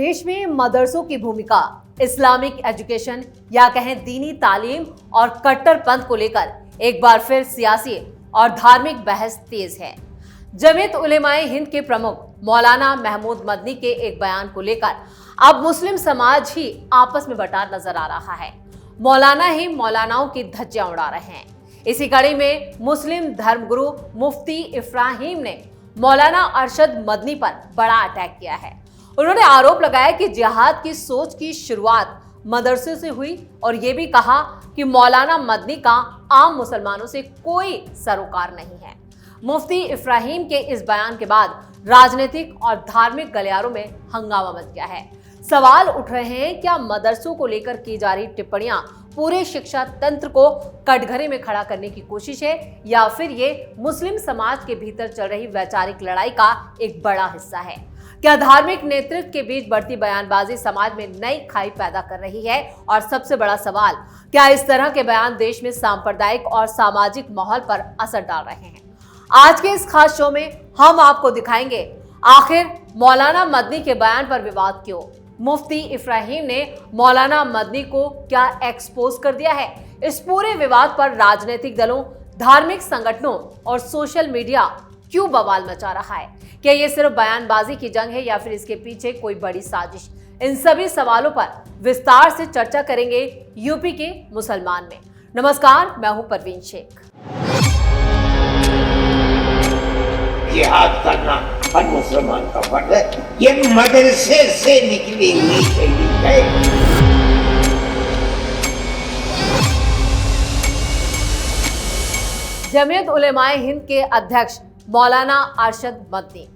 देश में मदरसों की भूमिका, इस्लामिक एजुकेशन या कहें दीनी तालीम और कट्टरपंथ को लेकर एक बार फिर सियासी और धार्मिक बहस तेज है। जमीयत उलेमाए हिंद के प्रमुख मौलाना महमूद मदनी के एक बयान को लेकर अब मुस्लिम समाज ही आपस में बटा नजर आ रहा है। मौलाना ही मौलानाओं की धज्जियां उड़ा रहे हैं। इसी कड़ी में मुस्लिम धर्मगुरु मुफ्ती इफ्राहिम ने मौलाना अरशद मदनी पर बड़ा अटैक किया है। उन्होंने आरोप लगाया कि जिहाद की सोच की शुरुआत मदरसे से हुई और ये भी कहा कि मौलाना मदनी का आम मुसलमानों से कोई सरोकार नहीं है। मुफ्ती इफ्राहिम के इस बयान के बाद राजनीतिक और धार्मिक गलियारों में हंगामा मच गया है। सवाल उठ रहे हैं, क्या मदरसों को लेकर की जा रही टिप्पणियां पूरे शिक्षा तंत्र को कटघरे में खड़ा करने की कोशिश है या फिर ये मुस्लिम समाज के भीतर चल रही वैचारिक लड़ाई का एक बड़ा हिस्सा है? क्या धार्मिक नेतृत्व के बीच बढ़ती बयानबाजी समाज में नई खाई पैदा कर रही है? और सबसे बड़ा सवाल, क्या इस तरह के बयान देश में सांप्रदायिक और सामाजिक माहौल पर असर डाल रहे हैं? आज के इस खास शो में हम आपको दिखाएंगे आखिर मौलाना मदनी के बयान पर विवाद क्यों, मुफ्ती इफ्राहिम ने मौलाना मदनी को क्या एक्सपोज कर दिया है। इस पूरे विवाद पर राजनीतिक दलों, धार्मिक संगठनों और सोशल मीडिया क्यों बवाल मचा रहा है? क्या ये सिर्फ बयानबाजी की जंग है या फिर इसके पीछे कोई बड़ी साजिश? इन सभी सवालों पर विस्तार से चर्चा करेंगे यूपी के मुसलमान में। नमस्कार, मैं हूं परवीन शेख। जिहाद करना हर मुसलमान का फर्ज है। ये मदरसे से निकली हुई शैली है। जमीयत उलेमाए हिंद के अध्यक्ष मौलाना अरशद मदनी,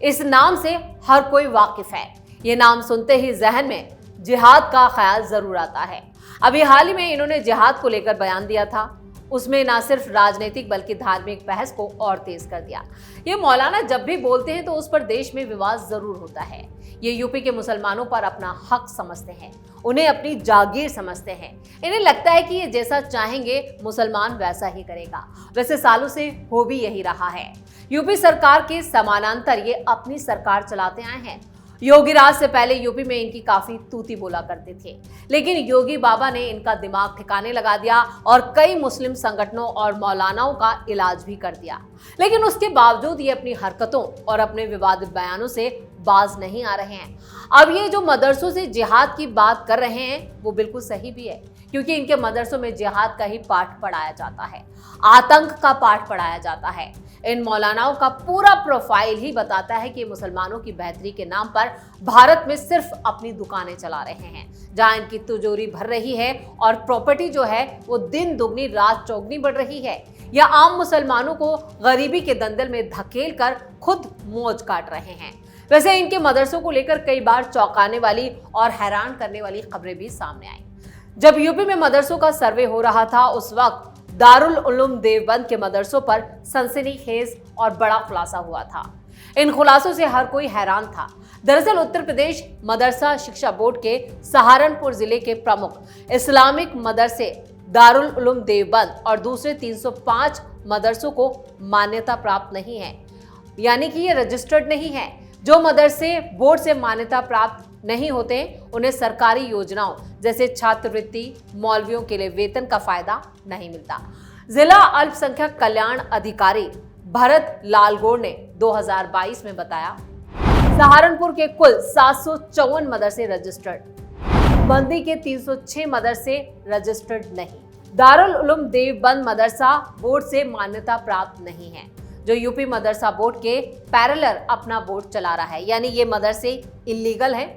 इस नाम से हर कोई वाकिफ है। ये नाम सुनते ही जहन में जिहाद का ख्याल जरूर आता है। अभी हाल ही में इन्होंने जिहाद को लेकर बयान दिया था। उसमें ना सिर्फ राजनीतिक बल्कि धार्मिक बहस को और तेज कर दिया। ये मौलाना जब भी बोलते हैं तो उस पर देश में विवाद जरूर होता है। ये यूपी के मुसलमानों पर अपना हक समझते हैं, उन्हें अपनी जागीर समझते हैं। इन्हें लगता है कि ये जैसा चाहेंगे मुसलमान वैसा ही करेगा। वैसे सालों से हो भी यही रहा है। यूपी सरकार के समानांतर ये अपनी सरकार चलाते आए हैं। योगी राज से पहले यूपी में इनकी काफी तूती बोला करते थे, लेकिन योगी बाबा ने इनका दिमाग ठिकाने लगा दिया और कई मुस्लिम संगठनों और मौलानाओं का इलाज भी कर दिया। लेकिन उसके बावजूद ये अपनी हरकतों और अपने विवादित बयानों से बाज नहीं आ रहे हैं। अब ये जो मदरसों से जिहाद की बात कर रहे हैं वो बिल्कुल सही भी है, क्योंकि इनके मदरसों में जिहाद का ही पाठ पढ़ाया जाता है, आतंक का पाठ पढ़ाया जाता है। इन मौलानाओं का पूरा प्रोफाइल ही बताता है कि मुसलमानों की बेहतरी के नाम पर भारत में सिर्फ अपनी दुकानें चला रहे हैं, जहां इनकी तिजोरी भर रही है और प्रॉपर्टी जो है वो दिन दुगनी रात चौगनी बढ़ रही है, या आम मुसलमानों को गरीबी के दंदल में धकेल कर खुद मौज काट रहे हैं। वैसे इनके मदरसों को लेकर कई बार चौंकाने वाली और हैरान करने वाली खबरें भी सामने आई। जब यूपी में मदरसों का सर्वे हो रहा था, उस वक्त दारुल उलूम देवबंद के मदरसों पर सनसनीखेज और बड़ा खुलासा हुआ था। इन खुलासों से हर कोई हैरान था। दरअसल उत्तर प्रदेश मदरसा शिक्षा बोर्ड के सहारनपुर जिले के प्रमुख इस्लामिक मदरसे दारुल उलूम देवबंद और दूसरे 305 मदरसों को मान्यता प्राप्त नहीं है, यानी कि ये रजिस्टर्ड नहीं है। जो मदरसे बोर्ड से मान्यता प्राप्त नहीं होते उन्हें सरकारी योजनाओं जैसे छात्रवृत्ति, मौलवियों के लिए वेतन का फायदा नहीं मिलता। जिला अल्पसंख्यक कल्याण अधिकारी भरत लालगोड़ ने 2022 में बताया, सहारनपुर के कुल 754 मदरसे रजिस्टर्ड, बंदी के 306 मदरसे रजिस्टर्ड नहीं। दारुल उलूम देवबंद मदरसा बोर्ड से मान्यता प्राप्त नहीं है, जो यूपी मदरसा बोर्ड के पैरेलल अपना बोर्ड चला रहा है, यानी ये मदरसे इलीगल हैं।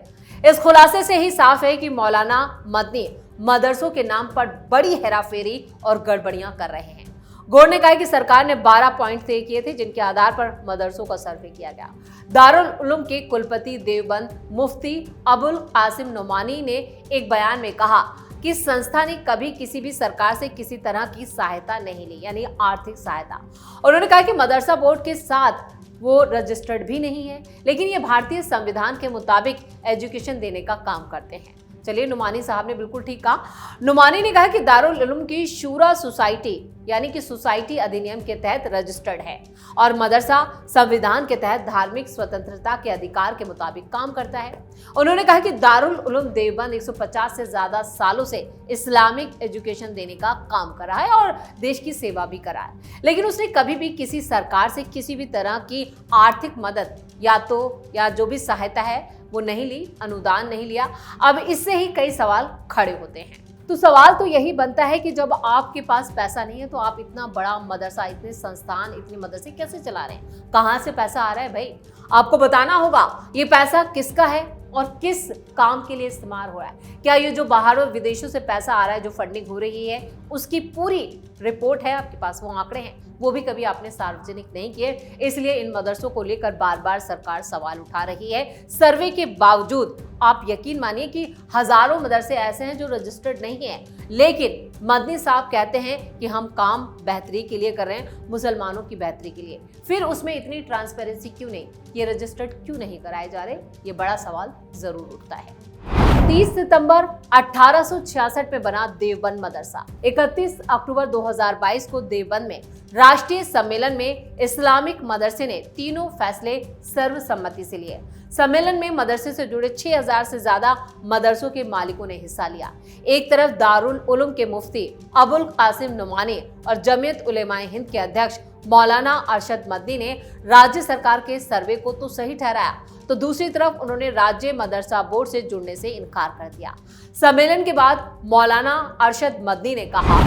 इस खुलासे से ही साफ है कि मौलाना मदनी मदरसों के नाम पर बड़ी हेराफेरी और गड़बड़ियां कर रहे हैं। गौर ने कहा कि सरकार ने 12 पॉइंट तय किए थे, जिनके आधार पर मदरसों का सर्वे किया गया। दारुल उलूम के कुलपति देवबंद मुफ्ती अबुल कासिम नोमानी ने एक बयान में कहा कि संस्था ने कभी किसी भी सरकार से किसी तरह की सहायता नहीं ली, यानी आर्थिक सहायता। उन्होंने कहा कि मदरसा बोर्ड के साथ वो रजिस्टर्ड भी नहीं है, लेकिन ये भारतीय संविधान के मुताबिक एजुकेशन देने का काम करते हैं। चलिए, नुमानी साहब ने बिल्कुल ठीक कहा। नुमानी ने कहा कि दारुल उलूम की शूरा सोसाइटी यानी कि सोसाइटी अधिनियम के तहत रजिस्टर्ड है और मदरसा संविधान के तहत धार्मिक स्वतंत्रता के अधिकार के मुताबिक काम करता है। उन्होंने कहा कि दारुल उलूम देवबंद 150 से ज्यादा सालों से इस्लामिक एजुकेशन देने का काम कर रहा है और देश की सेवा भी कर रहा है, लेकिन उसने कभी भी किसी सरकार से किसी भी तरह की आर्थिक मदद या जो भी सहायता है वो नहीं ली, अनुदान नहीं लिया। अब इससे ही कई सवाल खड़े होते हैं। तो सवाल तो यही बनता है कि जब आपके पास पैसा नहीं है तो आप इतना बड़ा मदरसा, इतने संस्थान, इतने मदरसे कैसे चला रहे हैं? कहाँ से पैसा आ रहा है भाई? आपको बताना होगा ये पैसा किसका है और किस काम के लिए इस्तेमाल हो रहा है। क्या ये जो बाहरों विदेशों से पैसा आ रहा है, जो फंडिंग हो रही है, उसकी पूरी रिपोर्ट है आपके पास, वो आंकड़े हैं, वो भी कभी आपने सार्वजनिक नहीं किए। इसलिए इन मदरसों को लेकर बार बार सरकार सवाल उठा रही है। सर्वे के बावजूद आप यकीन मानिए कि हजारों मदरसे ऐसे हैं जो रजिस्टर्ड नहीं है, लेकिन मदनी साहब कहते हैं कि हम काम बेहतरी के लिए कर रहे हैं, मुसलमानों की बेहतरी के लिए। फिर उसमें इतनी ट्रांसपेरेंसी क्यों नहीं? ये रजिस्टर्ड क्यों नहीं कराए जा रहे? ये बड़ा सवाल जरूर उठता है। 30 सितंबर 1866 में बना देवबंद मदरसा 31 अक्टूबर 2022 को देवबंद में राष्ट्रीय सम्मेलन में इस्लामिक मदरसे ने तीनों फैसले सर्वसम्मति से लिए। सम्मेलन में मदरसे से जुड़े 6000 से ज्यादा मदरसों के मालिकों ने हिस्सा लिया। एक तरफ दारुल उलूम के मुफ्ती अबुल कासिम नुमानी और जमीयत उलेमाए हिंद के अध्यक्ष मौलाना अरशद मदनी ने राज्य सरकार के सर्वे को तो सही ठहराया, तो दूसरी तरफ उन्होंने राज्य मदरसा बोर्ड से जुड़ने से इनकार कर दिया। सम्मेलन के बाद मौलाना अरशद मदनी ने कहा,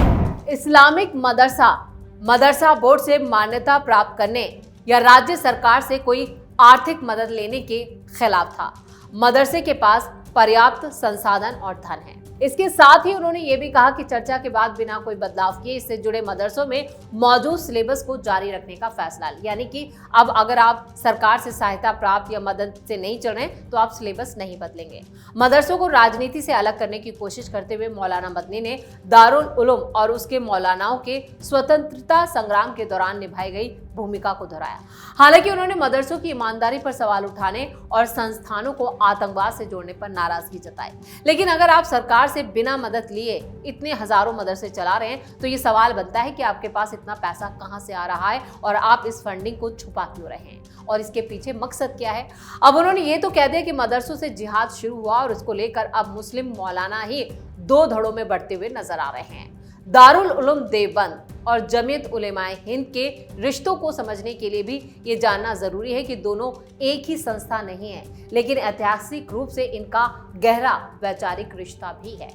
इस्लामिक मदरसा बोर्ड से मान्यता प्राप्त करने या राज्य सरकार से कोई आर्थिक मदद लेने के खिलाफ था। मदरसे के पास पर्याप्त संसाधन और धन है। इसके साथ ही उन्होंने ये भी कहा कि चर्चा के बाद बिना कोई बदलाव किए इससे जुड़े मदरसों में मौजूद सिलेबस को जारी रखने का फैसला, यानी कि अब अगर आप सरकार से सहायता प्राप्त या मदद से नहीं चल रहे तो आप सिलेबस नहीं बदलेंगे। मदरसों को राजनीति से अलग करने की कोशिश करते हुए मौलाना मदनी ने दारुल उलूम और उसके मौलानाओं के स्वतंत्रता संग्राम के दौरान निभाई गई भूमिका को दोहराया। हालांकि उन्होंने मदरसों की ईमानदारी पर सवाल उठाने और संस्थानों को आतंकवाद से जोड़ने पर नाराजगी जताई। लेकिन अगर आप सरकार से बिना मदद लिए इतने हजारों मदरसे चला रहे हैं तो ये सवाल बनता है कि आपके पास इतना पैसा कहां से आ रहा है और आप इस फंडिंग को छुपा क्यों रहे हैं और इसके पीछे मकसद क्या है। अब उन्होंने ये तो कह दिया कि मदरसों से जिहाद शुरू हुआ और उसको लेकर अब मुस्लिम मौलाना ही दो धड़ों में बढ़ते हुए नजर आ रहे हैं। दारुल उलूम देवबंद और जमीयत उलेमाए हिंद के रिश्तों को समझने के लिए भी ये जानना जरूरी है कि दोनों एक ही संस्था नहीं है, लेकिन ऐतिहासिक रूप से इनका गहरा वैचारिक रिश्ता भी है।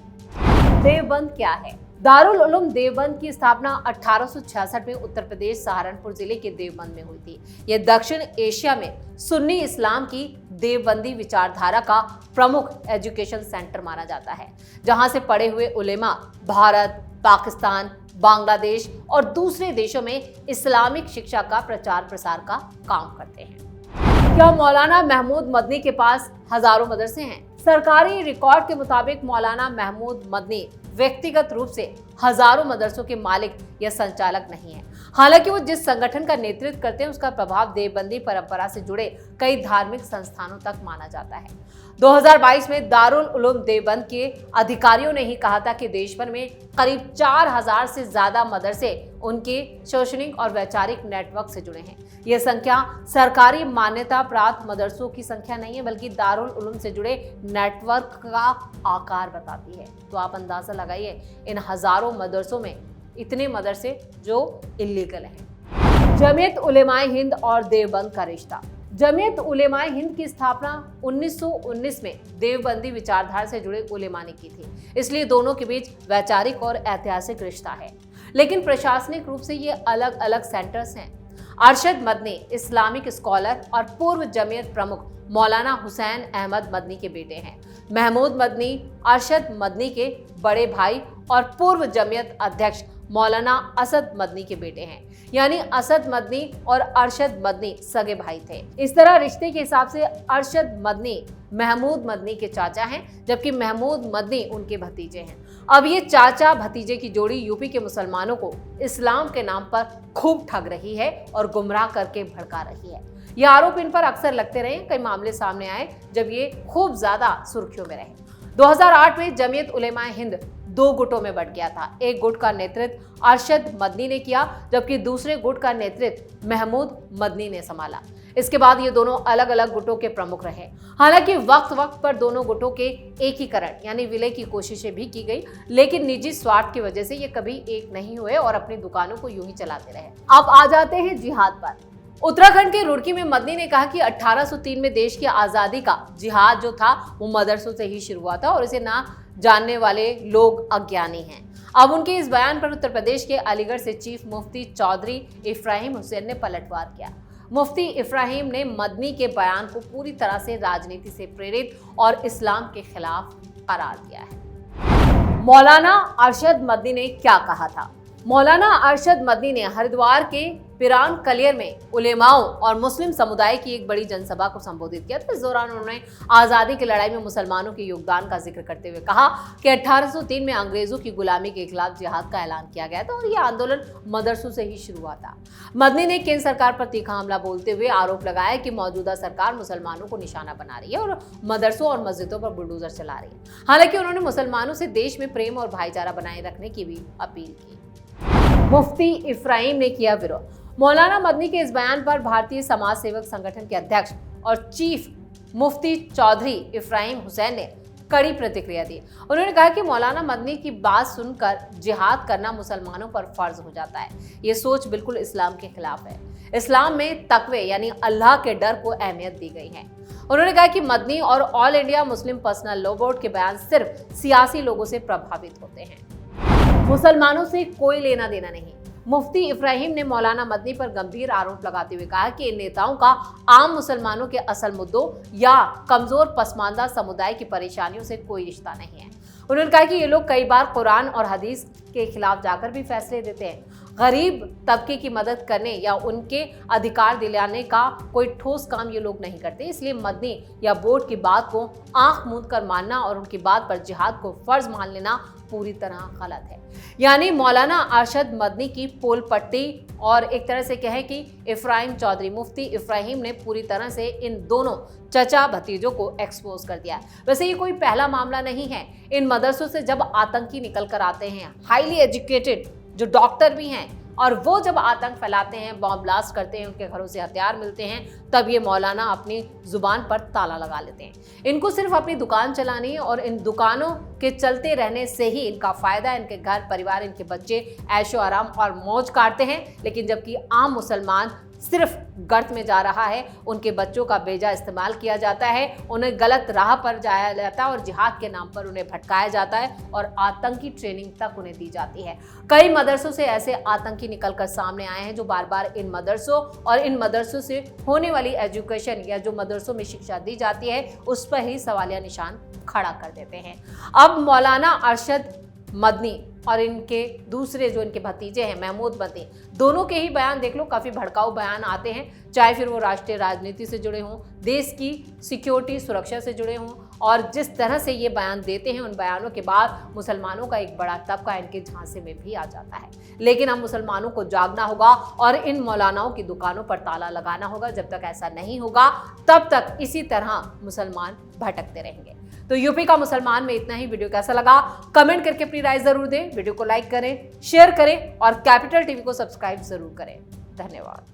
देवबंद क्या है? दारुल उलूम देवबंद की स्थापना 1866 में उत्तर प्रदेश सहारनपुर जिले के देवबंद में हुई थी। यह दक्षिण एशिया में सुन्नी इस्लाम की देवबंदी विचारधारा का प्रमुख एजुकेशन सेंटर माना जाता है, जहां से पढ़े हुए उलेमा भारत, पाकिस्तान, बांग्लादेश और दूसरे देशों में इस्लामिक शिक्षा का प्रचार प्रसार का काम करते हैं। क्या मौलाना महमूद मदनी के पास हजारों मदरसे हैं? सरकारी रिकॉर्ड के मुताबिक मौलाना महमूद मदनी व्यक्तिगत रूप से हजारों मदरसों के मालिक या संचालक नहीं है। हालांकि वो जिस संगठन का नेतृत्व करते हैं उसका प्रभाव देवबंदी परंपरा से जुड़े कई धार्मिक संस्थानों तक माना जाता है। 2022 में दारुल उलूम देवबंद के अधिकारियों ने ही कहा था कि देश भर में करीब 4000 से ज्यादा मदरसे उनके शैक्षणिक और वैचारिक नेटवर्क से जुड़े हैं। यह संख्या सरकारी मान्यता प्राप्त मदरसों की संख्या नहीं है, बल्कि दारुल उलूम से जुड़े नेटवर्क का आकार बताती है। तो आप अंदाजा लगाइए इन हजारों मदरसों में इतने मदरसे जो इल्लीगल हैं। जमीयत उलेमाए हिंद और देवबंद का रिश्ता। जमीयत उलेमाए हिंद की स्थापना 1919 में देवबंदी विचारधारा से जुड़े उलेमा ने की थी, इसलिए दोनों के बीच वैचारिक और ऐतिहासिक रिश्ता है। लेकिन प्रशासनिक रूप से ये अलग अलग सेंटर्स हैं। अरशद मदनी इस्लामिक स्कॉलर और पूर्व जमीयत प्रमुख मौलाना हुसैन अहमद मदनी के बेटे हैं। महमूद मदनी अरशद मदनी के बड़े भाई और पूर्व जमीयत अध्यक्ष मौलाना असद मदनी के बेटे हैं, यानी असद मदनी और अरशद मदनी सगे भाई थे। इस तरह रिश्ते के हिसाब से अरशद मदनी महमूद मदनी के चाचा हैं, जबकि महमूद मदनी उनके भतीजे हैं। अब ये चाचा भतीजे की जोड़ी यूपी के मुसलमानों को इस्लाम के नाम पर खूब ठग रही है और गुमराह करके भड़का रही है। ये आरोप इन पर अक्सर लगते रहे। कई मामले सामने आए जब ये खूब ज्यादा सुर्खियों में रहे। 2008 में जमीयत उलेमाए हिंद 2 गुटों में बंट गया था। एक गुट का नेतृत्व अरशद मदनी ने किया, जबकि दूसरे गुट का नेतृत्व महमूद मदनी ने संभाला। इसके बाद ये दोनों अलग अलग गुटों के प्रमुख रहे। हालांकि वक्त वक्त पर दोनों गुटों के एकीकरण यानी विलय की कोशिशें भी की गई, लेकिन निजी स्वार्थ की वजह से ये कभी एक नहीं हुए और अपनी दुकानों को यूं ही चलाते रहे। अब आ जाते हैं जिहाद पर। उत्तराखंड के रुड़की में मदनी ने कहा कि 1803 में देश की आजादी का जिहाद जो था वो मदरसों से ही शुरू हुआ था और इसे ना जानने वाले लोग अज्ञानी हैं। अब उनके इस बयान पर उत्तर प्रदेश के अलीगढ़ से चीफ मुफ्ती चौधरी इफ्राहिम हुसैन ने पलटवार किया। मुफ्ती इफ्राहिम ने मदनी के बयान को पूरी तरह से राजनीति से प्रेरित और इस्लाम के खिलाफ करार दिया है। मौलाना अरशद मदनी ने क्या कहा था? मौलाना अरशद मदनी ने हरिद्वार के पिरान कलियर में उलेमाओं और मुस्लिम समुदाय की एक बड़ी जनसभा को संबोधित किया। तो इस दौरान उन्होंने आज़ादी की लड़ाई में मुसलमानों के योगदान का जिक्र करते हुए कहा कि 1803 में अंग्रेजों की गुलामी के खिलाफ जिहाद का ऐलान किया गया था और यह आंदोलन मदरसों से ही शुरू हुआ था। मदनी ने केंद्र सरकार पर तीखा हमला बोलते हुए आरोप लगाया कि मौजूदा सरकार मुसलमानों को निशाना बना रही है और मदरसों और मस्जिदों पर बुलडोजर चला रही है। हालांकि उन्होंने मुसलमानों से देश में प्रेम और भाईचारा बनाए रखने की भी अपील की। मुफ्ती इफ्राहिम ने किया विरोध। मौलाना मदनी के इस बयान पर भारतीय समाज सेवक संगठन के अध्यक्ष और चीफ मुफ्ती चौधरी इफ्राहिम हुसैन ने कड़ी प्रतिक्रिया दी। उन्होंने कहा कि मौलाना मदनी की बात सुनकर जिहाद करना मुसलमानों पर फर्ज हो जाता है। ये सोच बिल्कुल इस्लाम के खिलाफ है। इस्लाम में तकवे यानी अल्लाह के डर को अहमियत दी गई है। उन्होंने कहा कि मदनी और all India Muslim personal law board के बयान सिर्फ सियासी लोगों से प्रभावित होते हैं, मुसलमानों से कोई लेना देना नहीं। मुफ्ती इफ्राहिम ने मौलाना मदनी पर गंभीर आरोप लगाते हुए कहा कि इन नेताओं का आम मुसलमानों के असल मुद्दों या कमजोर पसमानदा समुदाय की परेशानियों से कोई रिश्ता नहीं है। उन्होंने कहा कि ये लोग कई बार कुरान और हदीस के खिलाफ जाकर भी फैसले देते हैं। गरीब तबके की मदद करने या उनके अधिकार दिलाने का कोई ठोस काम ये लोग नहीं करते। इसलिए मदनी या बोर्ड की बात को आंख मूंद कर मानना और उनकी बात पर जिहाद को फर्ज मान लेना पूरी तरह गलत है। यानी मौलाना अरशद मदनी की पोल पट्टी और एक तरह से कहें कि इफ्राहिम चौधरी मुफ्ती इफ्राहिम ने पूरी तरह से इन दोनों चचा भतीजों को एक्सपोज कर दिया। वैसे ये कोई पहला मामला नहीं है। इन मदरसों से जब आतंकी निकल कर आते हैं, हाईली एजुकेटेड जो डॉक्टर भी हैं, और वो जब आतंक फैलाते हैं, बॉम्ब ब्लास्ट करते हैं, उनके घरों से हथियार मिलते हैं, तब ये मौलाना अपनी जुबान पर ताला लगा लेते हैं। इनको सिर्फ अपनी दुकान चलानी है और इन दुकानों के चलते रहने से ही इनका फायदा, इनके घर परिवार, इनके बच्चे ऐशो आराम और मौज काटते हैं। लेकिन जबकि आम मुसलमान सिर्फ गर्त में जा रहा है, उनके बच्चों का बेजा इस्तेमाल किया जाता है, उन्हें गलत राह पर जाया जाता है और जिहाद के नाम पर उन्हें भटकाया जाता है और आतंकी ट्रेनिंग तक उन्हें दी जाती है। कई मदरसों से ऐसे आतंकी निकलकर सामने आए हैं जो बार बार इन मदरसों और इन मदरसों से होने वाली एजुकेशन या जो मदरसों में शिक्षा दी जाती है उस पर ही सवालिया निशान खड़ा कर देते हैं। अब मौलाना अरशद मदनी और इनके दूसरे जो इनके भतीजे हैं महमूद मदनी, दोनों के ही बयान देख लो, काफ़ी भड़काऊ बयान आते हैं, चाहे फिर वो राष्ट्रीय राजनीति से जुड़े हों, देश की सिक्योरिटी सुरक्षा से जुड़े हों, और जिस तरह से ये बयान देते हैं उन बयानों के बाद मुसलमानों का एक बड़ा तबका इनके झांसे में भी आ जाता है। लेकिन हम मुसलमानों को जागना होगा और इन मौलानाओं की दुकानों पर ताला लगाना होगा। जब तक ऐसा नहीं होगा तब तक इसी तरह मुसलमान भटकते रहेंगे। तो यूपी का मुसलमान में इतना ही। वीडियो कैसा लगा कमेंट करके अपनी राय जरूर दें। वीडियो को लाइक करें, शेयर करें और कैपिटल टीवी को सब्सक्राइब जरूर करें। धन्यवाद।